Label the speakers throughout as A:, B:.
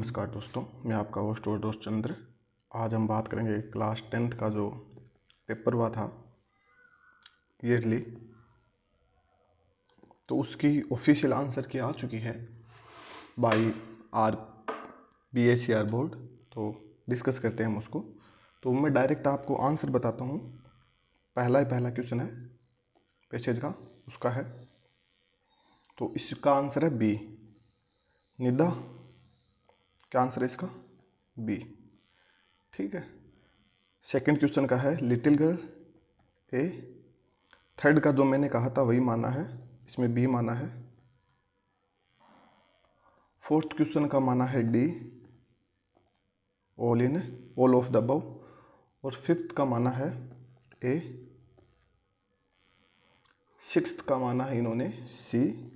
A: नमस्कार दोस्तों, मैं आपका होस्ट और दोस्त चंद्र। आज हम बात करेंगे क्लास 10th का जो पेपर हुआ था ईयरली, तो उसकी ऑफिशियल आंसर की आ चुकी है बाय आर BACR बोर्ड। तो डिस्कस करते हैं हम उसको। तो मैं डायरेक्ट आपको आंसर बताता हूँ। पहला क्वेश्चन है पैसेज का, उसका है, तो इसका आंसर है बी। निदा, क्या आंसर है इसका? बी। ठीक है। सेकंड क्वेश्चन का है लिटिल गर्ल, ए। थर्ड का जो मैंने कहा था वही माना है, इसमें बी माना है। फोर्थ क्वेश्चन का माना है D, all of the above. और फिफ्थ का माना है ए। सिक्स्थ का माना है इन्होंने सी।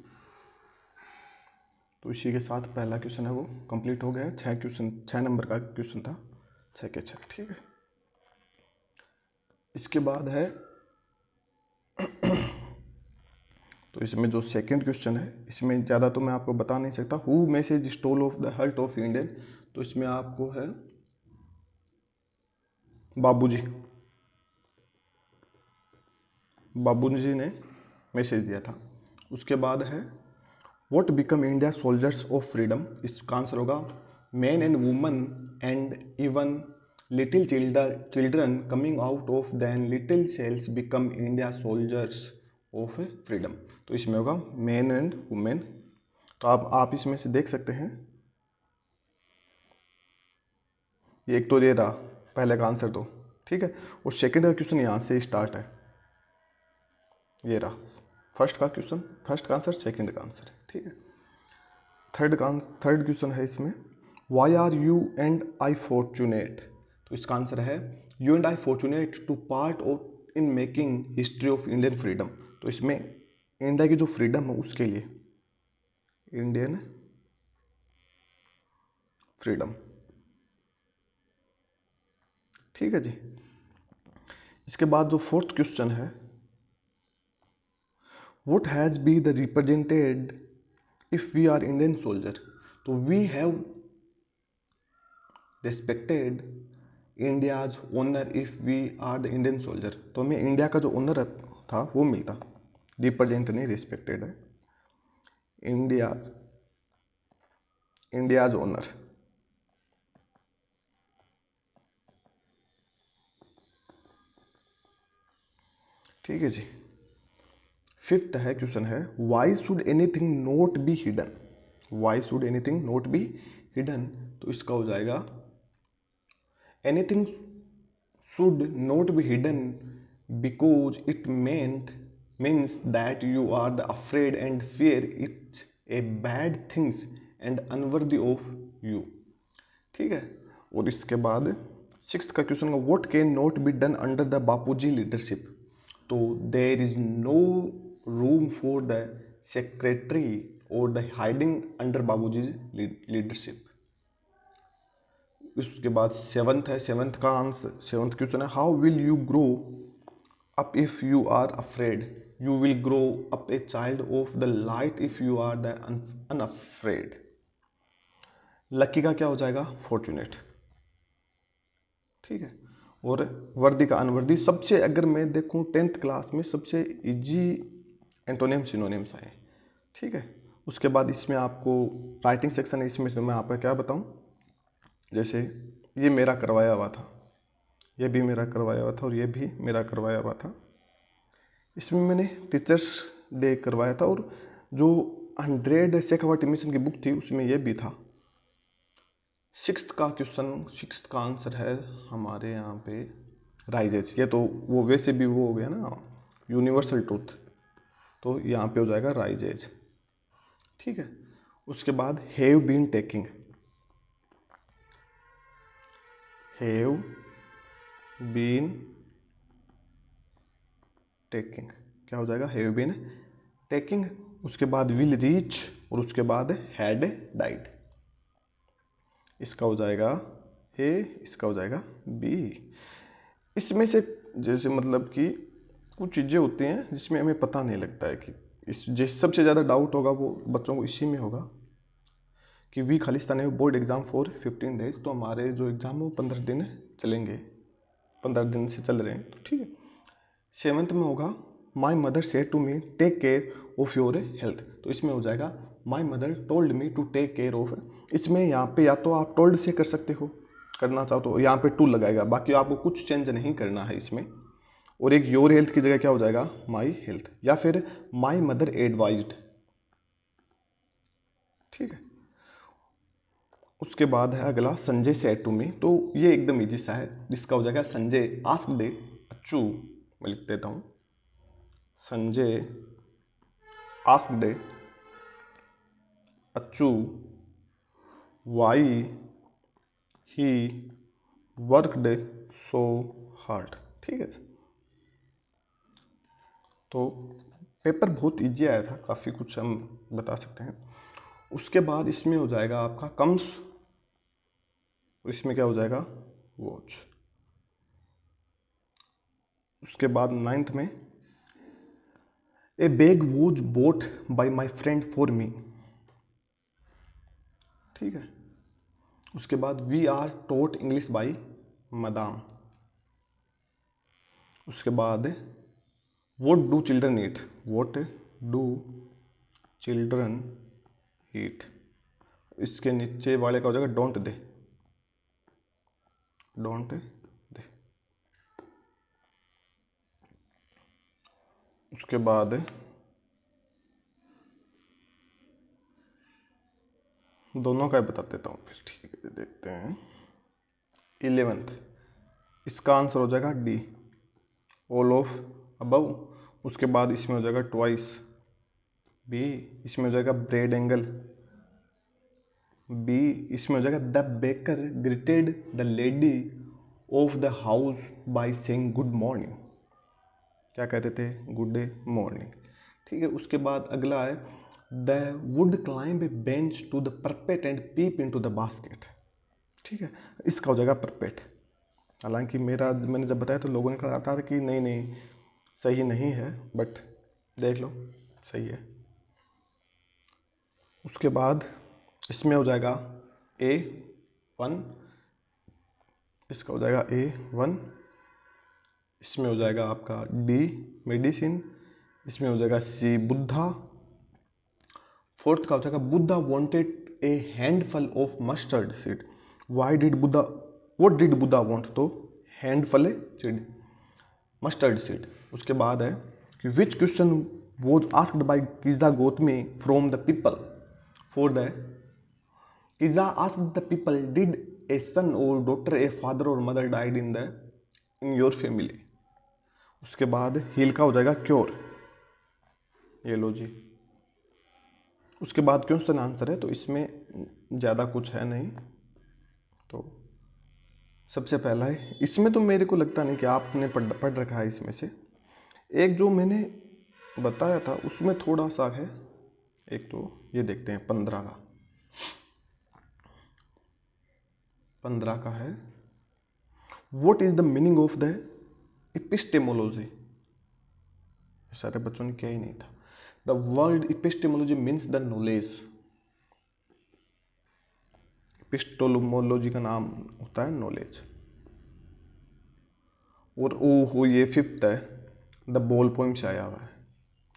A: तो इसी के साथ पहला क्वेश्चन है वो कंप्लीट हो गया। 6 नंबर का क्वेश्चन था, 6 के 6। ठीक है। इसके बाद है तो इसमें जो सेकंड क्वेश्चन है, इसमें ज़्यादा तो मैं आपको बता नहीं सकता। Who message stole of the heart of Indian, तो इसमें आपको है बाबूजी। बाबूजी ने मैसेज दिया था। उसके बाद है what become India soldiers of freedom, इसका आंसर होगा man and woman and even little children coming out of than little cells become India soldiers of freedom. तो इसमें होगा मैन एंड वुमेन। तो आप इसमें से देख सकते हैं, ये एक तो ये रहा पहले का आंसर तो, ठीक है। और सेकंड का क्वेश्चन यहाँ से स्टार्ट है, ये रहा फर्स्ट का क्वेश्चन, फर्स्ट का आंसर सेकंड का आंसर, ठीक है। थर्ड क्वेश्चन है इसमें why are you and I fortunate, तो इसका आंसर है you and I fortunate to part of in making history of Indian freedom. तो इसमें इंडिया की जो फ्रीडम है उसके लिए इंडियन फ्रीडम, ठीक है जी। इसके बाद जो फोर्थ क्वेश्चन है what has be the represented if we are Indian soldier, तो we have respected India's honour if we are the Indian soldier. तो हमें इंडिया का जो ओनर था वो मिलता, रिप्रेजेंट नहीं, रिस्पेक्टेड है। इंडियाज ओनर, ठीक है जी। फिफ्थ है क्वेश्चन है why should anything not be hidden, why should anything not be hidden, तो इसका हो जाएगा anything should not be hidden because it means that you are the afraid and fear it's a bad things and unworthy of you, ठीक है। और इसके बाद sixth का क्वेश्चन है what can not be done under the Bapuji leadership, तो there is no room for the secretary और the hiding under Babuji leadership. उसके बाद सेवंथ का आंसर, सेवंथ क्वेश्चन है how will you grow up if you are afraid, you will grow up a child of the light if you are the unafraid. Lucky का क्या हो जाएगा? Fortunate, ठीक है। और वर्दी का अनवर्दी। सबसे अगर मैं देखूं 10th क्लास में सबसे इजी एंटोनिम सिनोनिम्स आए, ठीक है। उसके बाद इसमें आपको राइटिंग सेक्शन है, इसमें मैं आपका क्या बताऊं, जैसे ये मेरा करवाया हुआ था, ये भी मेरा करवाया हुआ था और ये भी मेरा करवाया हुआ था। इसमें मैंने टीचर्स डे करवाया था और जो 100 शेखावत मिशन की बुक थी उसमें ये भी था। सिक्स्थ का आंसर है हमारे यहाँ पे राइजेज। ये तो वो वैसे भी वो हो गया ना यूनिवर्सल ट्रूथ, तो यहाँ पे हो जाएगा राइजेज, ठीक है। उसके बाद have been taking, have been taking क्या हो जाएगा? Have been taking. उसके बाद विल रीच और उसके बाद हैड डाइड, इसका हो जाएगा ए, इसका हो जाएगा बी। इसमें से जैसे मतलब कि कुछ चीज़ें होती हैं जिसमें हमें पता नहीं लगता है कि इस जिस सबसे ज़्यादा डाउट होगा वो बच्चों को इसी में होगा कि वी खालिस्तान है बोर्ड एग्ज़ाम फॉर 15 डेज, तो हमारे जो एग्ज़ाम है वो 15 दिन चलेंगे, 15 दिन से चल रहे हैं, तो ठीक है। 7th में होगा my mother said to me take care of your health, तो इसमें हो जाएगा my mother told me to take care of. इसमें यहाँ पे या तो आप टोल्ड से कर सकते हो, करना चाहो तो यहाँ पे टू लगाएगा, बाकी आपको कुछ चेंज नहीं करना है इसमें। और एक योर हेल्थ की जगह क्या हो जाएगा माई हेल्थ, या फिर माई मदर एडवाइज्ड, ठीक है। उसके बाद है अगला संजय सेड टू मी, तो ये एकदम इजी सा है, जिसका हो जाएगा संजय आस्क्ड अच्छू, मैं लिख देता हूँ, संजय आस्क्ड अच्छू why he worked so hard, ठीक है। तो पेपर बहुत इजी आया था, काफ़ी कुछ हम बता सकते हैं। उसके बाद इसमें हो जाएगा आपका कम्स, इसमें क्या हो जाएगा वॉच। उसके बाद 9th में a bag was bought by my friend for me, ठीक है। उसके बाद we are taught English by madam. उसके बाद what do children eat, what do children eat, इसके नीचे वाले का हो जाएगा डोंट दे, डोंट दे। उसके बाद दोनों का बता देता हूँ फिर, ठीक है। देखते हैं 11th, इसका आंसर हो जाएगा डी, ऑल ऑफ अबव। उसके बाद इसमें हो जाएगा ट्वाइस, बी। इसमें हो जाएगा ब्रेड एंगल, बी। इसमें हो जाएगा the baker greeted the lady of the house by saying good morning, क्या कहते थे गुड मॉर्निंग, ठीक है। उसके बाद अगला है the would climb a bench to the parapet and peep in to the basket, ठीक है। इसका हो जाएगा परपेट। हालांकि मैंने जब बताया तो लोगों ने कहा था कि नहीं नहीं सही नहीं है, बट देख लो सही है। उसके बाद इसमें हो जाएगा A1, इसका हो जाएगा A1। इसमें हो जाएगा आपका डी मेडिसिन, इसमें हो जाएगा सी बुद्धा। 4th का हो जाएगा Buddha wanted a handful of mustard seed, why did Buddha, what did Buddha want, तो हैंडफुल सीड मस्टर्ड सीड। उसके बाद है कि which question was asked by Kisa Gotami from the people, for the Kisa asked the people did a son और daughter a father और mother died in your family. उसके बाद heal का हो जाएगा क्योर, ये लो जी। उसके बाद क्वेश्चन आंसर है, तो इसमें ज़्यादा कुछ है नहीं। तो सबसे पहला है, इसमें तो मेरे को लगता नहीं कि आपने पढ़ रखा है इसमें से। एक जो मैंने बताया था उसमें थोड़ा सा है, एक तो ये देखते हैं 15 का है, what is the meaning of the epistemology, सारे बच्चों ने क्या ही नहीं था। The word epistemology means the knowledge, epistemology का नाम होता है नॉलेज। और ओ हो ये 5th है, द बॉल पोइम से आया हुआ है,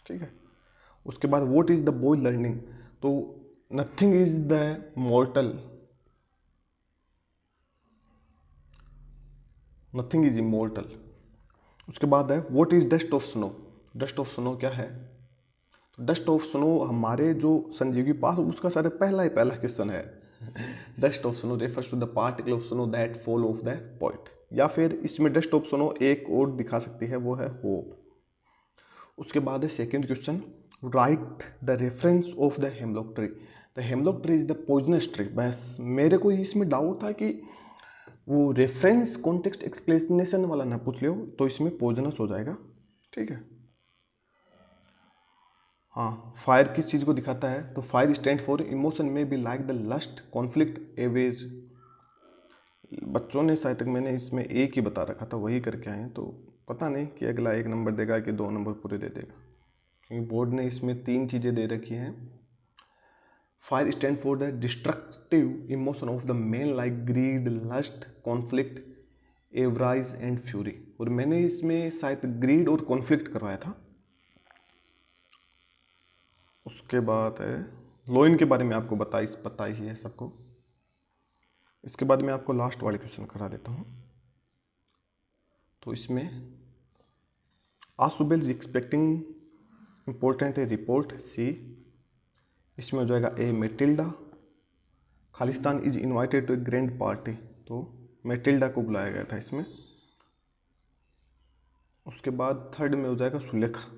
A: ठीक है। उसके बाद what is the boy learning, तो nothing is the mortal, nothing is immortal. उसके बाद है what is dust of snow, dust of snow क्या है, तो डस्ट ऑफ स्नो हमारे जो संजीवनी पास उसका सारे पहला क्वेश्चन है। Dust of snow refers to the particle of snow that fall off the point, या फिर इसमें डस्ट ऑफ स्नो एक और दिखा सकती है, वो है होप। उसके बाद है second question, right the reference of the hemlock tree, the hemlock tree is the poisonous tree. बस मेरे को इसमें डाउट था कि वो रेफरेंस कॉन्टेक्स्ट एक्सप्लेनेशन वाला ना पूछ लियो, तो इसमें पॉइजनस हो जाएगा, ठीक है। हाँ, फायर किस चीज़ को दिखाता है, तो फायर स्टैंड फॉर इमोशन में be like the lust conflict ages. बच्चों ने शायद तक मैंने इसमें एक ही बता रखा था, वही करके आए हैं, तो पता नहीं कि अगला 1 नंबर देगा कि 2 नंबर पूरे दे देगा, क्योंकि बोर्ड ने इसमें 3 चीज़ें दे रखी हैं। Fire stand for the destructive emotion of the man like greed, lust, conflict, avarice and fury. और मैंने इसमें शायद ग्रीड और कॉन्फ्लिक्ट करवाया था। उसके बाद है लोइन के बारे में आपको पता ही है सबको। इसके बाद मैं आपको लास्ट वाले क्वेश्चन करा देता हूँ। तो इसमें आसुबेल एक्सपेक्टिंग इंपॉर्टेंट है रिपोर्ट सी। इसमें हो जाएगा a Matilda. Khalistan is invited to a grand party, तो मेटिल्डा को बुलाया गया था इसमें। उसके बाद थर्ड में हो जाएगा सुलेखा।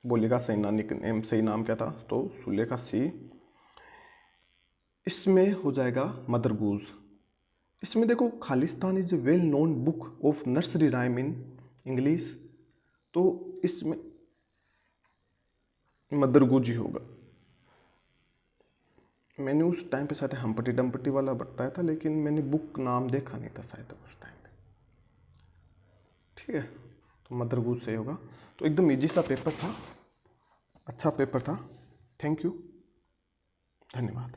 A: बोलेगा सही नाम क्या था, तो सुलेखा सी। इसमें हो जाएगा मदर गूज। इसमें देखो Khalistan is a well known book of nursery rhyme in English, तो इसमें मदर गूज ही होगा। मैंने उस टाइम पे शायद हम्पटी डम्पटी वाला बताया था, लेकिन मैंने बुक नाम देखा नहीं था शायद उस टाइम पे। ठीक है, तो मदर गूज सही होगा। तो एकदम इजी सा पेपर था, अच्छा पेपर था। थैंक यू, धन्यवाद।